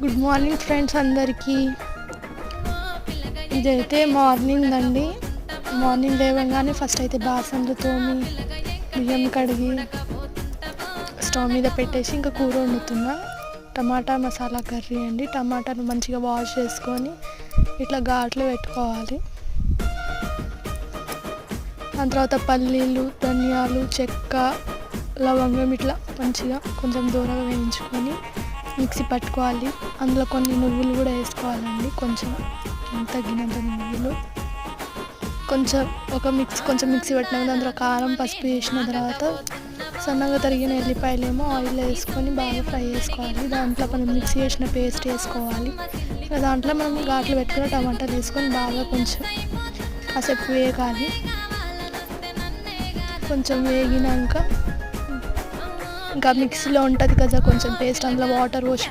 Good morning friends అందరికీ. ఇదైతే morning అండి. మార్నింగ్ లేవగానే ఫస్ట్ అయితే బాసన్లు తోమి బియ్యం కడిగి స్టవ్ మీద పెట్టేసి ఇంకా కూర వండుతున్నా. టమాటా మసాలా కర్రీ అండి. టమాటాను మంచిగా వాష్ చేసుకొని ఇట్లా ఘాట్లు పెట్టుకోవాలి. దాని తర్వాత పల్లీలు, ధనియాలు, చెక్క, లవంగం ఇట్లా మంచిగా కొంచెం దూరంగా వేయించుకొని మిక్సీ పట్టుకోవాలి. అందులో కొన్ని నువ్వులు కూడా వేసుకోవాలండి, కొంచెం తగినంత నువ్వులు. కొంచెం మిక్సీ పట్టినాక అందులో కారం, పసుపు వేసిన తర్వాత సన్నగా తరిగిన ఎల్లిపాయలేమో ఆయిల్లో వేసుకొని బాగా ఫ్రై చేసుకోవాలి. దాంట్లో మనం మిక్సీ చేసిన పేస్ట్ వేసుకోవాలి. దాంట్లో మనం ఘాట్లు పెట్టుకుని టమాటాలు వేసుకొని బాగా కొంచెం కాసేపు వేగాలి. కొంచెం వేగినాక ఇంకా మిక్సీలో ఉంటుంది కదా కొంచెం పేస్ట్, అందులో వాటర్ పోసి